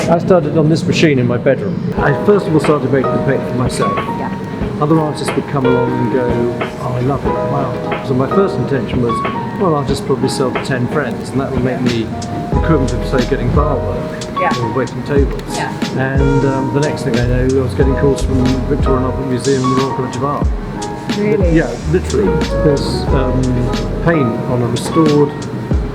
I started on this machine in my bedroom. I first of all started making the paint for myself. Yeah. Other artists would come along and go, oh, I love it, wow. So my first intention was, well, I'll just probably sell to 10 friends, and that would make me equivalent of, say, getting bar work or waiting tables. Yeah. And the next thing I know, I was getting calls from Victoria and Albert Museum and the Royal College of Art. Really? Yeah, literally. There's paint on a restored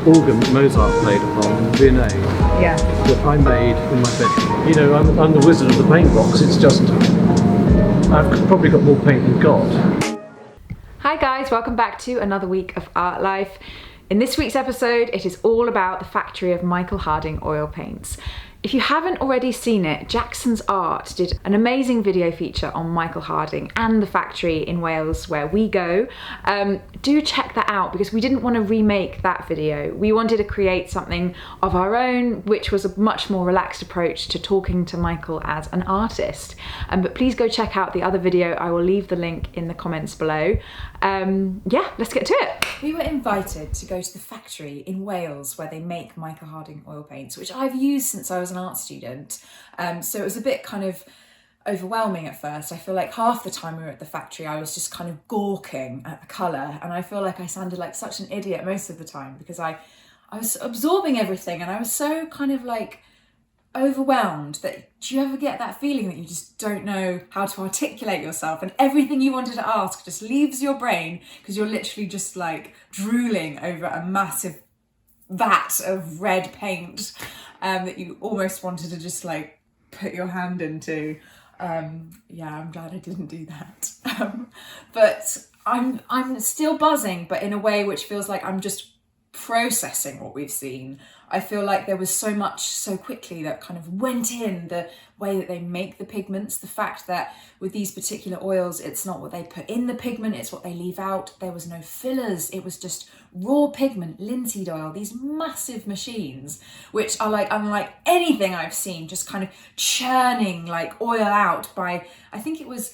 organ that Mozart played upon in V&A that I made in my bedroom. You know, I'm the wizard of the paint box. It's just, I've probably got more paint than God. Hi guys, welcome back to another week of Art Life. In this week's episode, it is all about the factory of Michael Harding oil paints. If you haven't already seen it, Jackson's Art did an amazing video feature on Michael Harding and the factory in Wales where we go. Do check that out because we didn't want to remake that video. We wanted to create something of our own, which was a much more relaxed approach to talking to Michael as an artist. But please go check out the other video. I will leave the link in the comments below. Yeah, let's get to it. We were invited to go to the factory in Wales where they make Michael Harding oil paints, which I've used since I was an art student. So it was a bit kind of overwhelming at first. I feel like half the time we were at the factory I was just kind of gawking at the colour, and I feel like I sounded like such an idiot most of the time because I was absorbing everything and I was so kind of like overwhelmed that, do you ever get that feeling that you just don't know how to articulate yourself and everything you wanted to ask just leaves your brain because you're literally just like drooling over a massive vat of red paint that you almost wanted to just like put your hand into. Yeah, I'm glad I didn't do that. But I'm still buzzing, but in a way which feels like I'm just processing what we've seen. I feel like there was so much so quickly that kind of went in, the way that they make the pigments, the fact that with these particular oils, it's not what they put in the pigment, it's what they leave out. There was no fillers, it was just raw pigment, linseed oil, these massive machines, which are like unlike anything I've seen, just kind of churning like oil out by, I think it was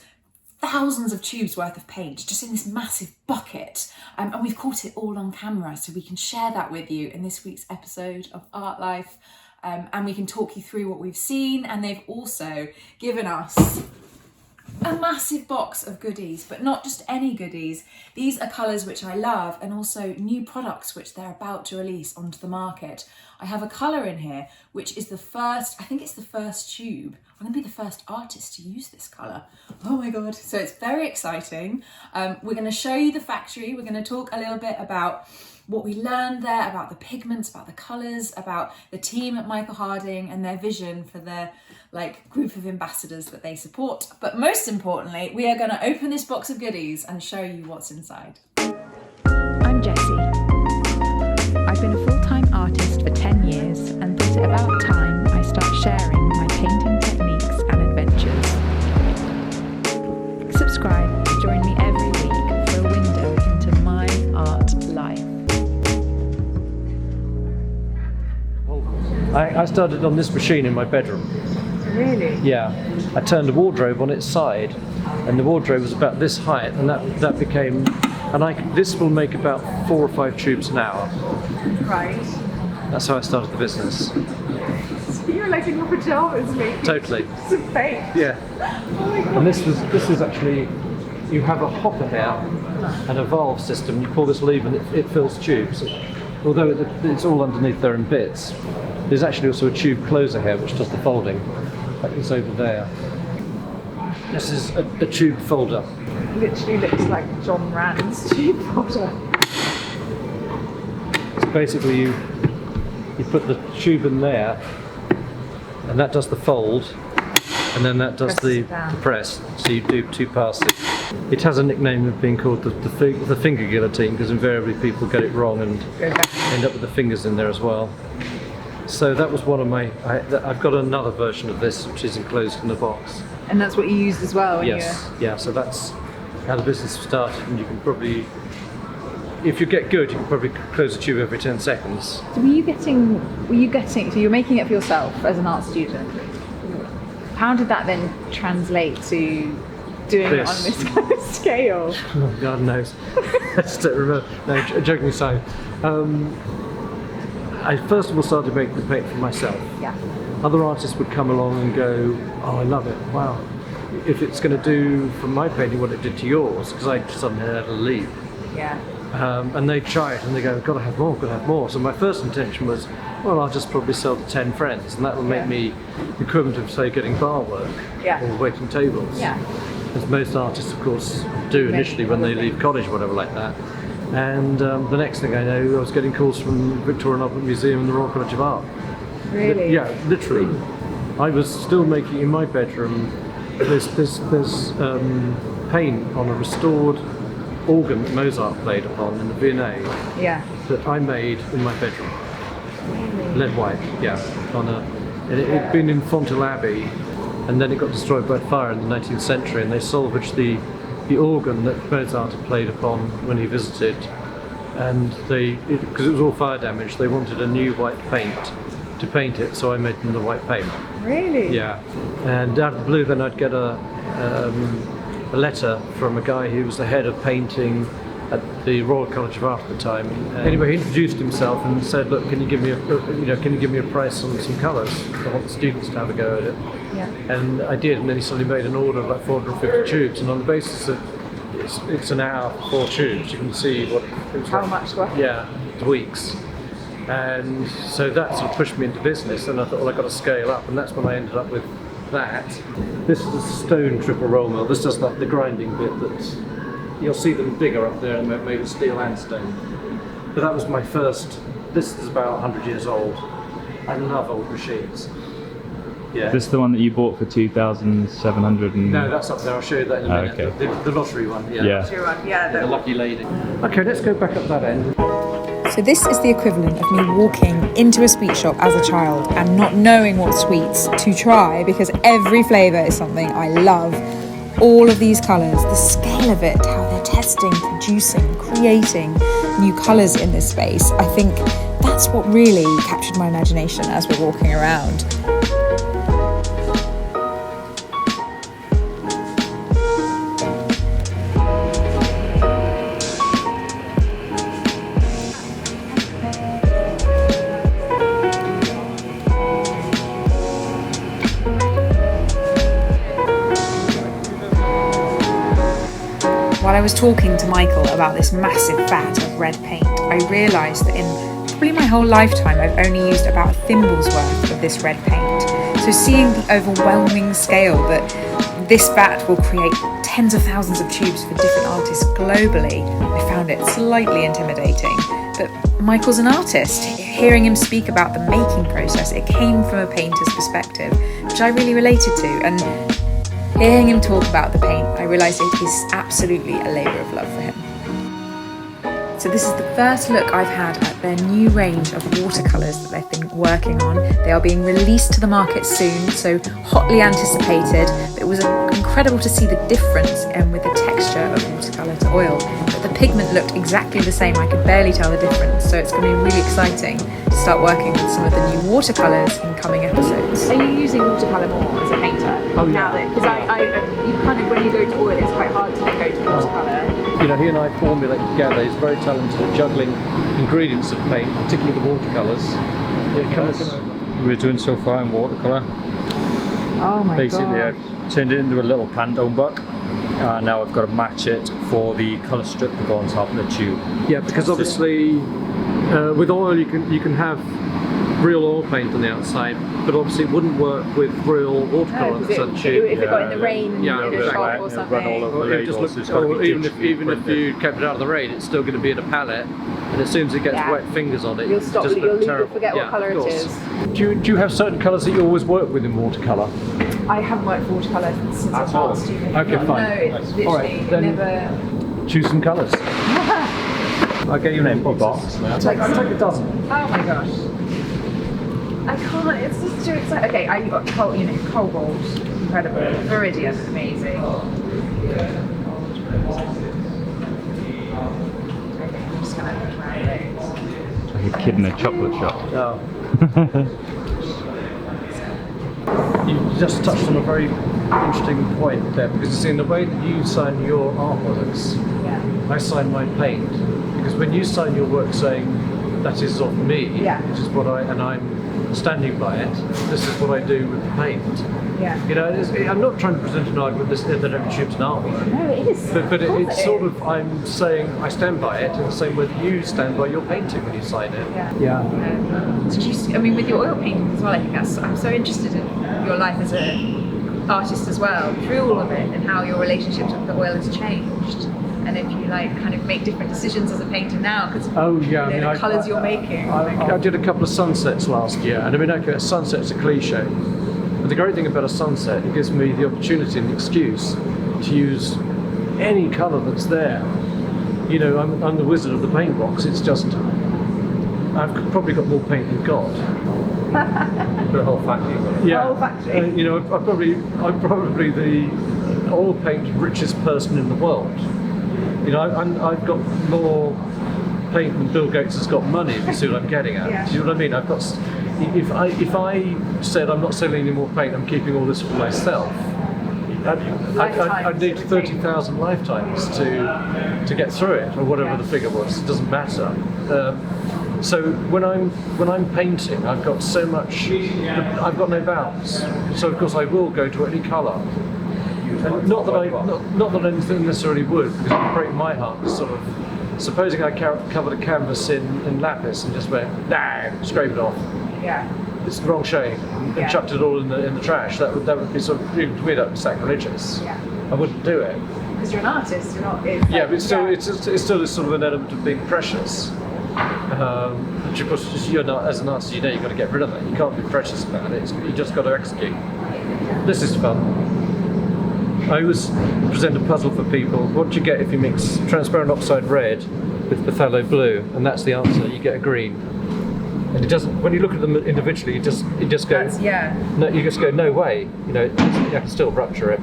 thousands of tubes worth of paint just in this massive bucket, and we've caught it all on camera so we can share that with you in this week's episode of Art Life, and we can talk you through what we've seen. And they've also given us a massive box of goodies, but not just any goodies. These are colours which I love, and also new products which they're about to release onto the market. I have a colour in here which is the first, I think it's the first tube. I'm going to be the first artist to use this colour. Oh my god. So it's very exciting. We're going to show you the factory. We're going to talk a little bit about what we learned there, about the pigments, about the colours, about the team at Michael Harding and their vision for their like group of ambassadors that they support. But most importantly, we are going to open this box of goodies and show you what's inside. I'm Jessie. I've been a full-time artist for 10 years and thought it about time I start sharing my painting techniques and adventures. Subscribe to join me every week for a window into my art life. I started on this machine in my bedroom. Really? Yeah. I turned a wardrobe on its side, and the wardrobe was about this height, and that became, and this will make about 4 or 5 tubes an hour. Right. That's how I started the business. You're like in your pajamas making Totally. some paint. Yeah. Oh my god. And this is actually, you have a hopper here and a valve system. You pull this lever and it fills tubes. Although it's all underneath there in bits, there's actually also a tube closer here which does the folding. It's over there. This is a tube folder. Literally looks like John Rand's tube folder. So basically you put the tube in there, and that does the fold, and then that does the press. So you do 2 passes. It has a nickname of being called the finger guillotine because invariably people get it wrong and end up with the fingers in there as well. So that was one of my. I've got another version of this which is enclosed in a box. And that's what you used as well? Yes. Yeah. So that's how the business started, and you can probably, if you get good, you can probably close a tube every 10 seconds. So were you getting, so you're making it for yourself as an art student. How did that then translate to doing it on this kind of scale? Oh, God knows. I just don't remember. No, joking aside. I first of all started making the paint for myself. Yeah. Other artists would come along and go, oh, I love it, wow. If it's going to do from my painting what it did to yours, because I suddenly had a leap. Yeah. And they try it and they go, got to have more, got to have more. So my first intention was, well, I'll just probably sell to 10 friends, and that will make me the equivalent of, say, getting bar work or waiting tables. Yeah. As most artists, of course, do initially when they leave college or whatever like that. And the next thing I know, I was getting calls from Victoria and Albert Museum and the Royal College of Art. Really? Yeah, literally. I was still making in my bedroom. There's paint on a restored organ that Mozart played upon in the V&A that I made in my bedroom. Lead white, and it'd been in Fonthill Abbey, and then it got destroyed by fire in the 19th century, and they salvaged the organ that Mozart had played upon when he visited, and because it was all fire damage, they wanted a new white paint to paint it, so I made them the white paint. Really? Yeah, and out of the blue then I'd get a letter from a guy who was the head of painting at the Royal College of Art at the time. Anyway, he introduced himself and said, "Look, can you give me a price on some colours? I want the students to have a go at it." Yeah. And I did, and then he suddenly made an order of like 450 tubes, and on the basis that it's an hour for 4 tubes, you can see what it was How like. much work? Yeah, weeks. And so that sort of pushed me into business, and I thought, well, I've got to scale up, and that's when I ended up with that. This is a stone triple roll mill. This does the grinding bit that you'll see them bigger up there, and they're made of steel and stone. But that was my first. This is about 100 years old. I love old machines. Yeah. This is the one that you bought for 2,700 and... No, that's up there. I'll show you that in a minute. Okay. The lottery one. Yeah. Yeah. The lucky lady. Okay, let's go back up that end. So this is the equivalent of me walking into a sweet shop as a child and not knowing what sweets to try, because every flavour is something I love. All of these colours, the scale of it, how they're testing, producing, creating new colours in this space, I think that's what really captured my imagination as we're walking around. While I was talking to Michael about this massive vat of red paint, I realised that in probably my whole lifetime I've only used about a thimble's worth of this red paint. So seeing the overwhelming scale that this vat will create tens of thousands of tubes for different artists globally, I found it slightly intimidating. But Michael's an artist. Hearing him speak about the making process, it came from a painter's perspective, which I really related to. And hearing him talk about the paint, I realised it is absolutely a labour of love for him. So this is the first look I've had at their new range of watercolours that they've been working on. They are being released to the market soon, so hotly anticipated. But it was incredible to see the difference with the texture of watercolour to oil. But the pigment looked exactly the same. I could barely tell the difference. So it's going to be really exciting to start working with some of the new watercolours in coming episodes. Are you using watercolour more as a painter? Oh, yeah. Because you kind of, when you go to oil, it's quite hard to then go to watercolour. You know, he and I formulate together. He's very talented at juggling ingredients of paint, particularly the watercolours. We're doing so far in watercolour. Oh my Basically, god. I've turned it into a little Pantone buck. Now I've got to match it for the colour strip to go on top of the tube. Yeah, because obviously with oil you can have real oil paint on the outside, but obviously it wouldn't work with real watercolour on the If tube. it got in the rain in Yeah, a exactly. shop or Run something. all over Or the it just labels, looks, it's gotta be even digitally if you kept it out of the rain, it's still going to be in a palette, and as soon as it gets Yeah. wet fingers on it, You'll it stop, just you'll looks leave, terrible. forget what Yeah, colour of it course. is. Do you have certain colours that you always work with in watercolour? I haven't worked watercolour since I was all? art student. Okay, fine. No, it's literally All right, then- never... Choose some colours. I'll get you an empty box. I'll take a dozen. Oh my gosh. I can't, it's just too exciting. Okay, I got cobalt, incredible. Viridian, amazing. Okay, I'm just gonna look around those. Like a kid in a chocolate shop. Oh. You just touched on a very interesting point there, because it's in the way that you sign your artworks, Yeah. I sign my paint. Because when you sign your work saying that is of me, Yeah. which is what and I'm standing by it. This is what I do with the paint. Yeah. You know, I'm not trying to present an argument that every tube's an artwork. No, it is. But Of course it's it sort is. of, I'm saying I stand by it in the same way that you stand by your painting when you sign it. Yeah. So do you, I mean, with your oil paintings as well, I think I'm so interested in your life as an artist as well, through all of it, and how your relationship with the oil has changed. And if you like kind of make different decisions as a painter now, because Oh yeah, you know, the colours you're making. I did a couple of sunsets last year, and I mean, okay, a sunset's a cliche. But the great thing about a sunset, it gives me the opportunity and the excuse to use any colour that's there. You know, I'm the wizard of the paint box. It's just, I've probably got more paint than God. The whole factory. Yeah. The whole factory. You know, I'm probably the oil paint richest person in the world. You know, I've got more paint than Bill Gates has got money, if you see what I'm getting at. Yeah. Do you know what I mean? I've got. If I said I'm not selling any more paint, I'm keeping all this for myself, I'd need 30,000 lifetimes to get through it, or whatever the figure was. It doesn't matter. So when I'm painting, I've got so much. I've got no bounds. So of course I will go to any colour. And not that I necessarily would, because it would break my heart to sort of. Supposing I covered a canvas in lapis and just went, nah, scrape it off. Yeah. It's the wrong shade, and Yeah. chucked it all in the trash. That would be sort of, to me, that would be sacrilegious. Yeah. I wouldn't do it. Because you're an artist, you're not. Yeah, but it's still this sort of an element of being precious. Which of course, you're not, as an artist, you know you've got to get rid of it. You can't be precious about it. You just got to execute. This is fun. I always present a puzzle for people. What do you get if you mix transparent oxide red with phthalo blue? And that's the answer. You get a green. And it doesn't. When you look at them individually, you just go. No, you just go. No way. You know, I can still rupture it.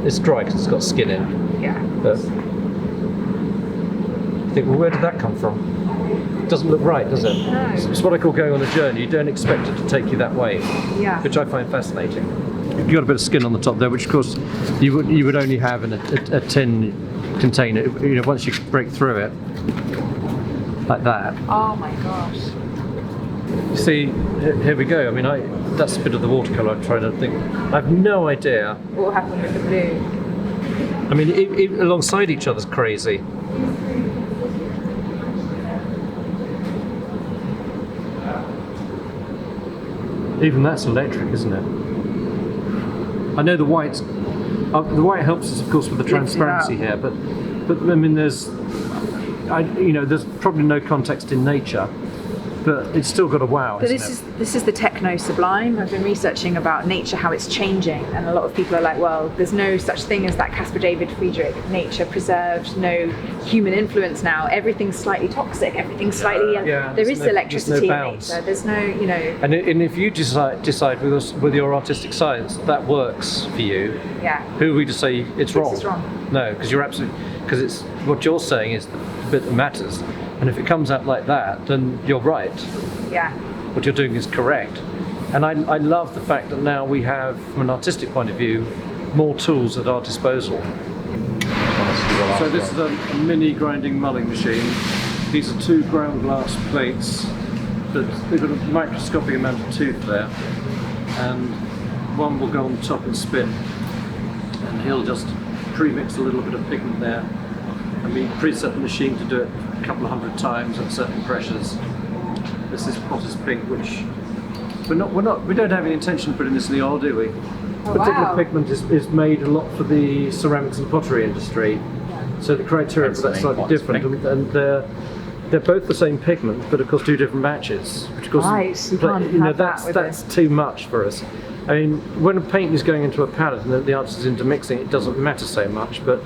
It's dry because it's got skin in. Yeah. But you think, well, where did that come from? It doesn't look right, does it? No. It's what I call going on a journey. You don't expect it to take you that way. Yeah. Which I find fascinating. You've got a bit of skin on the top there, which of course you would only have in a tin container. You know, once you break through it, like that. Oh my gosh. You see, here we go. I mean, that's a bit of the watercolour I'm trying to think. I have no idea. What happened with the blue? I mean, it alongside each other's crazy. Even that's electric, isn't it? I know the white helps us, of course, with the transparency here, but I mean, there's probably no context in nature, but it's still got a wow. So this is the techno sublime. I've been researching about nature, how it's changing, and a lot of people are like, well, there's no such thing as that Caspar David Friedrich, nature preserved, no human influence now. Everything's slightly toxic. Everything's slightly. There is electricity in nature. There's no, you know. And if you decide with your artistic science that works for you, Yeah. who are we to say it's wrong? It's wrong. No, because it's what you're saying is the bit that matters. And if it comes out like that, then you're right. Yeah. What you're doing is correct. And I love the fact that now we have, from an artistic point of view, more tools at our disposal. So this is a mini grinding mulling machine. These are 2 ground glass plates, but they've got a microscopic amount of tooth there. And one will go on the top and spin. And he'll just pre-mix a little bit of pigment there. And we preset the machine to do it a couple of 100 times at certain pressures. This is Potter's Pink, which we don't have any intention of putting this in the oil, do we? Oh, Particular wow. pigment is made a lot for the ceramics and pottery industry, so the criteria for that's slightly different, and they're both the same pigment, but of course do different matches. Which of course, Right, you can't have that with that's too much for us. I mean, when a paint is going into a palette and the artist is intermixing, it doesn't matter so much, but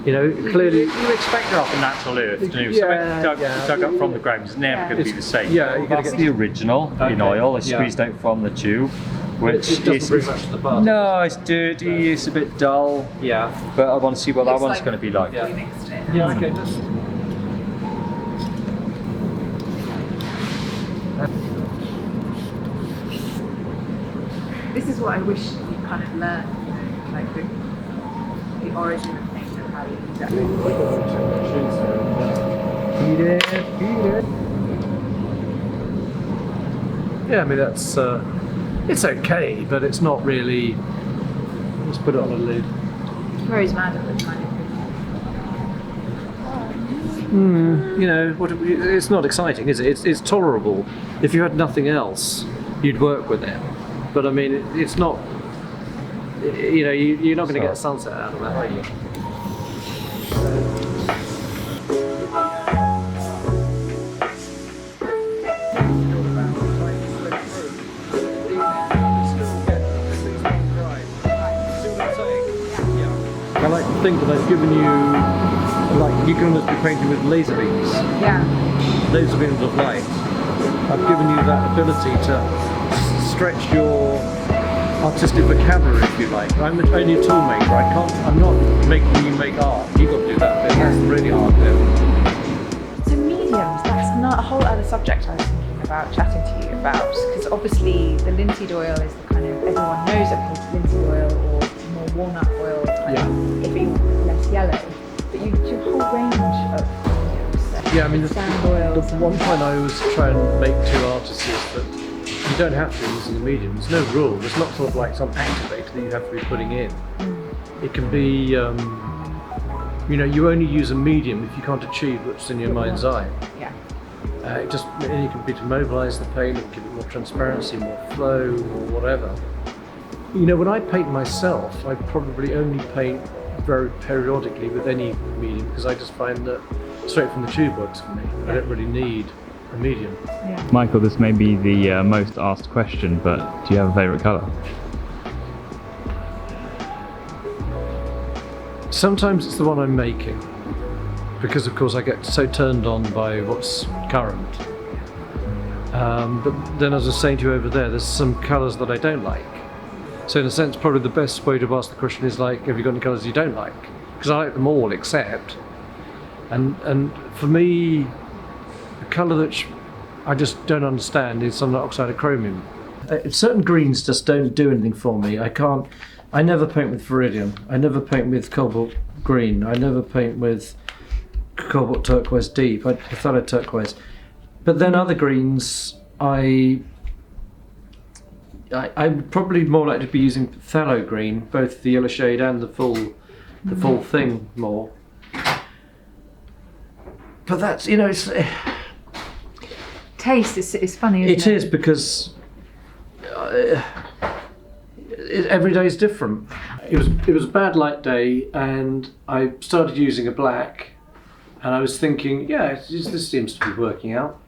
you know, clearly. You expect it off the natural earth, don't you? Something dug up from the ground is never going to be the same. Yeah, you're going to That's get the original in oil. It's squeezed out from the tube, which it doesn't bring much to the party. No, it's dirty. It's a bit dull. Yeah. But I want to see what that Looks one's like going to be like. Yeah. We mixed it. Yeah. Okay. Just, This is what I wish you kind of learned, you know, like the origin of things and how you use it. Yeah, I mean that's it's okay, but it's not really. Let's put it on a lid. Rose Madden was kind of. You know, it's not exciting, is it? It's tolerable. If you had nothing else, you'd work with it. But I mean, it's not. You know, you're not going to get a sunset out of that, are you? I like to think that I've given you, like, you can almost be painting with laser beams. Yeah. Laser beams of light. I've given you that ability to stretch your artistic vocabulary, if you like. I'm only a tool maker. I'm not making you make art. You've got to do that bit. That's the really hard bit. So mediums, that's not a whole other subject I was thinking about chatting to you about, because obviously the linseed oil is the kind of, everyone knows okay, linseed oil or more walnut oil, if it's less yellow, but you do a whole range of mediums. Yeah, I mean, the sand oils. one point I always try and make to artists is that you don't have to use the medium. There's no rule. There's not sort of like some activator that you have to be putting in. It can be, you know, you only use a medium if you can't achieve what's in your mind's eye. Yeah. It can be to mobilise the paint, or give it more transparency, more flow, or whatever. You know, when I paint myself, I probably only paint very periodically with any medium, because I just find that straight from the tube works for me. I don't really need a medium. Michael, this may be the most asked question, but do you have a favourite colour? Sometimes it's the one I'm making, because of course I get so turned on by what's current. But then, as I was saying to you over there, there's some colours that I don't like. So in a sense, probably the best way to ask the question is like, have you got any colours you don't like? Because I like them all except, and for me, a colour that I just don't understand is some oxide of chromium. Certain greens just don't do anything for me. I never paint with Viridian. I never paint with cobalt green. I never paint with cobalt turquoise deep. I prefer turquoise. But then other greens, I would probably more like to be using phthalo green, both the yellow shade and the full thing more. But that's, you know, it's Taste is funny, isn't it? it is, because every day is different. It was a bad light day, and I started using a black, and I was thinking, yeah, this seems to be working out.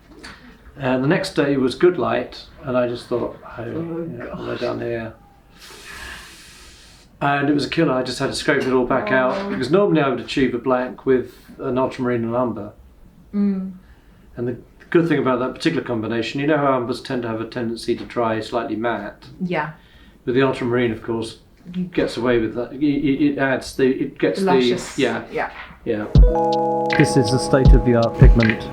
And the next day was good light, and I just thought, what have I done here? And it was a killer. I just had to scrape it all back out, because normally I would achieve a black with an ultramarine and umber. And the good thing about that particular combination, you know how umbers tend to have a tendency to dry slightly matte. Yeah. With the ultramarine, of course, gets away with that. It gets Luscious. the yeah. Yeah. This is the state-of-the-art pigment.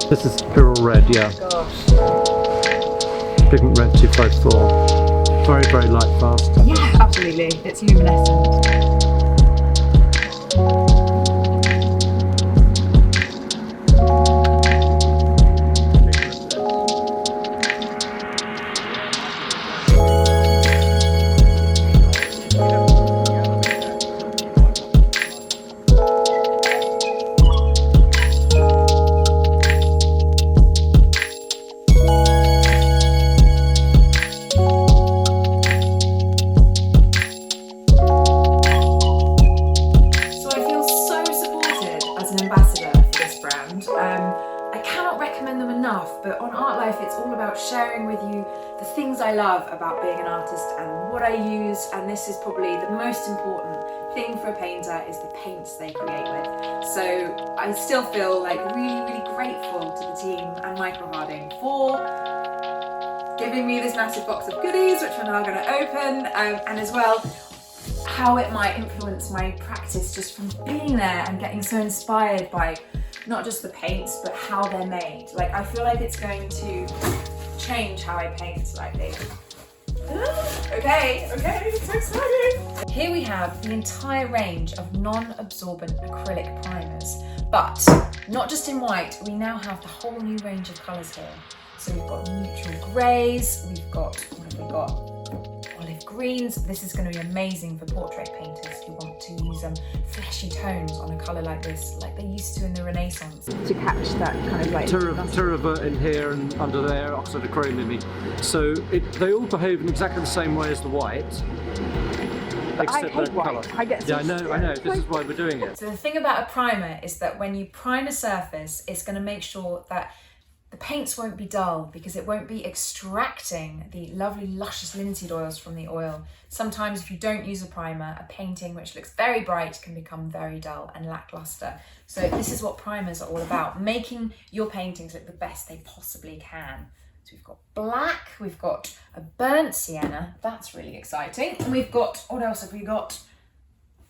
This is Pyrrole Red, yeah. Gosh. Pigment Red 254. Very, very light fast. Yeah, absolutely. It's luminescent. But on Art Life, it's all about sharing with you the things I love about being an artist and what I use, and this is probably the most important thing for a painter is the paints they create with. So I still feel like really, really grateful to the team and Michael Harding for giving me this massive box of goodies, which we're now going to open, and as well how it might influence my practice just from being there and getting so inspired by not just the paints, but how they're made. Like, I feel like it's going to change how I paint slightly. Okay, it's so exciting. Here we have the entire range of non-absorbent acrylic primers, but not just in white, we now have the whole new range of colours here. So we've got neutral greys, we've got, what have we got? Olive greens. This is going to be amazing for portrait painters who want to use fleshy tones on a colour like this, like they used to in the Renaissance. To catch that kind of like... Terravert in here and under there, oxide of chrome maybe. So they all behave in exactly the same way as the white. I hate white. I know. This is why we're doing it. So the thing about a primer is that when you prime a surface, it's going to make sure that the paints won't be dull because it won't be extracting the lovely luscious linseed oils from the oil. Sometimes if you don't use a primer, a painting which looks very bright can become very dull and lackluster. So this is what primers are all about, making your paintings look the best they possibly can. So we've got black, we've got a burnt sienna, that's really exciting. And we've got, what else have we got?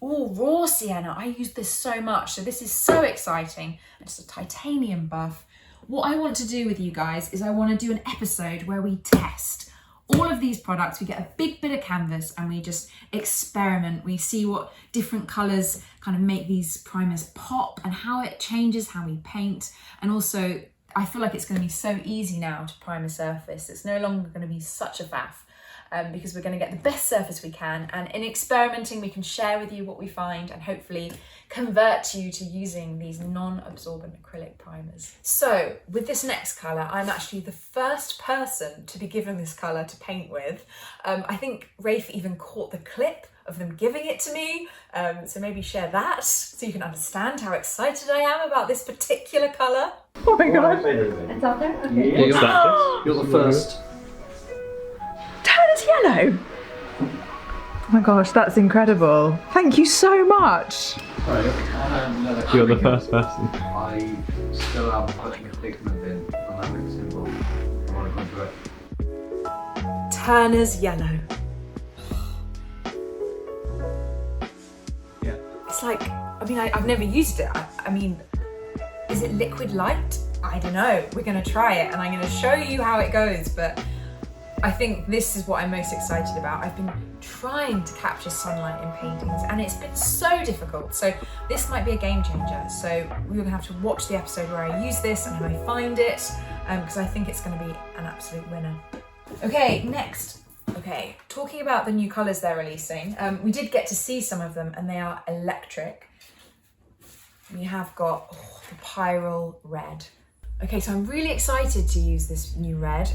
Oh, raw sienna, I use this so much. So this is so exciting. It's a titanium buff. What I want to do with you guys is I want to do an episode where we test all of these products. We get a big bit of canvas and we just experiment. We see what different colours kind of make these primers pop and how it changes how we paint. And also, I feel like it's going to be so easy now to prime a surface. It's no longer going to be such a faff. Because we're going to get the best surface we can, and in experimenting we can share with you what we find and hopefully convert you to using these non-absorbent acrylic primers. So with this next colour, I'm actually the first person to be given this colour to paint with. I think Rafe even caught the clip of them giving it to me, so maybe share that so you can understand how excited I am about this particular colour. Oh my god! It's out there? Okay. You're the first. Turner's yellow! Oh my gosh, that's incredible. Thank you so much. You're the first person. I still am putting a pigment in on that next symbol. I want to go to it. Turner's yellow. Yeah. It's like, I mean, I've never used it. I mean, is it liquid light? I don't know. We're going to try it and I'm going to show you how it goes, but I think this is what I'm most excited about. I've been trying to capture sunlight in paintings and it's been so difficult. So this might be a game changer. So we're gonna have to watch the episode where I use this and how I find it, because I think it's gonna be an absolute winner. Okay, next. Okay, talking about the new colors they're releasing, we did get to see some of them and they are electric. We have got the Pyrrole Red. Okay, so I'm really excited to use this new red.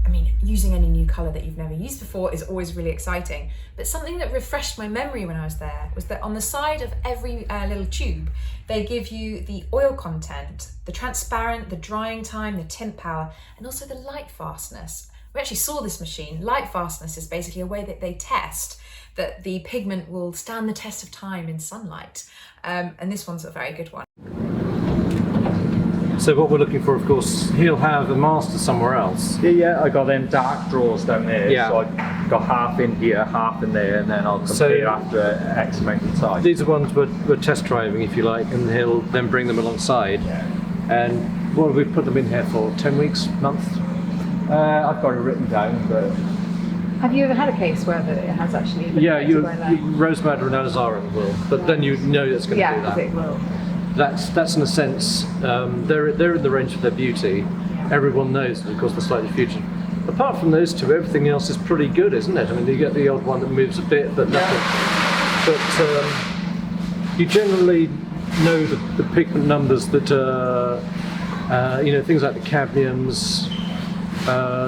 I mean, using any new colour that you've never used before is always really exciting. But something that refreshed my memory when I was there was that on the side of every little tube, they give you the oil content, the transparent, the drying time, the tint power, and also the light fastness. We actually saw this machine. Light fastness is basically a way that they test that the pigment will stand the test of time in sunlight. And this one's a very good one. So what we're looking for, of course, he'll have a master somewhere else. Yeah, I got them dark drawers down there. Yeah. So I got half in here, half in there, and then I'll compare after X amount of time. These are ones we're test driving, if you like, and he'll then bring them alongside. Yeah. And what have we put them in here for? 10 weeks, month? I've got it written down, but... Have you ever had a case where it has actually been Rose Madder and Alizarin will, but then you know it's going to do that. Yeah, it will. That's in a sense, they're in the range of their beauty. Yeah. Everyone knows that, of course, they're slightly future. Apart from those two, everything else is pretty good, isn't it? I mean, you get the odd one that moves a bit, but nothing. But you generally know the pigment numbers that, things like the cadmiums,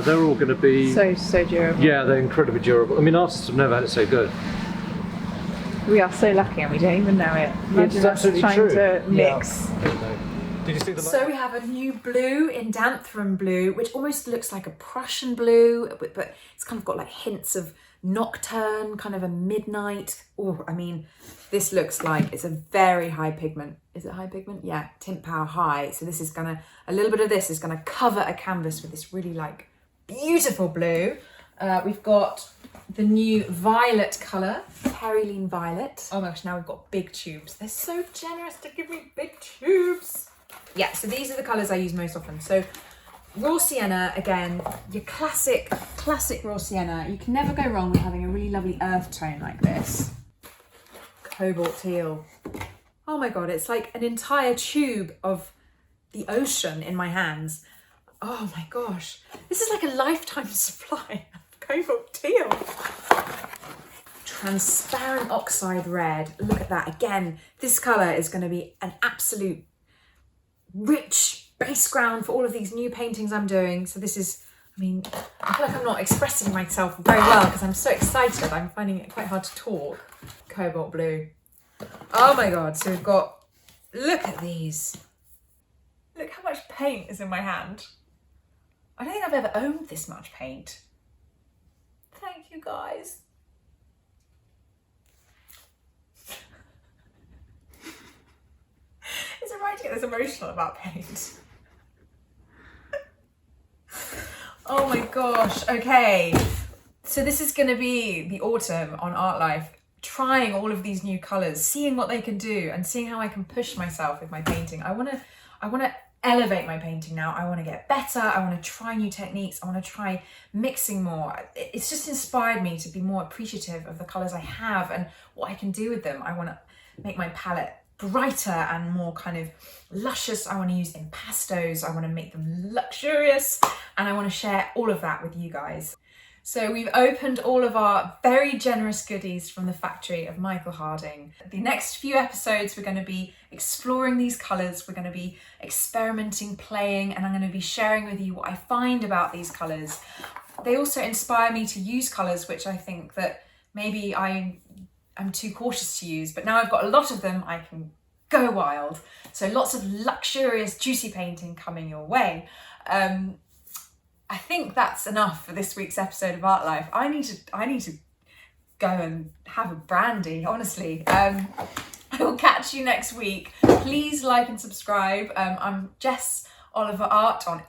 they're all going to be... So durable. Yeah, they're incredibly durable. I mean, artists have never had it so good. We are so lucky and we don't even know it. It's absolutely trying true. to mix. Yeah. Did you see the So we have a new blue, Indanthrum blue, which almost looks like a Prussian blue, but it's kind of got like hints of nocturne, kind of a midnight. Oh, I mean, this looks like it's a very high pigment. Is it high pigment? Yeah, tint power high. So this is gonna, a little bit of this is gonna cover a canvas with this really like beautiful blue. We've got the new violet colour, Periline Violet. Oh my gosh, now we've got big tubes. They're so generous to give me big tubes. Yeah, so these are the colours I use most often. So Raw sienna, again, your classic raw sienna. You can never go wrong with having a really lovely earth tone like this. Cobalt teal. Oh my God, it's like an entire tube of the ocean in my hands. Oh my gosh, this is like a lifetime supply of cobalt teal. Transparent oxide red, look at that. Again, this colour is going to be an absolute rich base ground for all of these new paintings I'm doing. So this is, I mean, I feel like I'm not expressing myself very well because I'm so excited. I'm finding it quite hard to talk. Cobalt blue. Oh my God, so we've got, look at these. Look how much paint is in my hand. I don't think I've ever owned this much paint. Thank you guys. Is it right to get this emotional about paint? Oh my gosh, okay. So this is gonna be the autumn on Art Life, trying all of these new colours, seeing what they can do and seeing how I can push myself with my painting. I wanna elevate my painting now. I wanna get better. I wanna try new techniques. I wanna try mixing more. It's just inspired me to be more appreciative of the colours I have and what I can do with them. I wanna make my palette brighter and more kind of luscious. I want to use impastos. I want to make them luxurious, and I want to share all of that with you guys. So we've opened all of our very generous goodies from the factory of Michael Harding. The next few episodes, we're going to be exploring these colours. We're going to be experimenting, playing, and I'm going to be sharing with you what I find about these colours. They also inspire me to use colours which I think that maybe I'm too cautious to use, but now I've got a lot of them, I can go wild. So lots of luxurious, juicy painting coming your way. I think that's enough for this week's episode of Art Life. I need to go and have a brandy, honestly. I will catch you next week. Please like and subscribe. I'm Jess Oliver Art on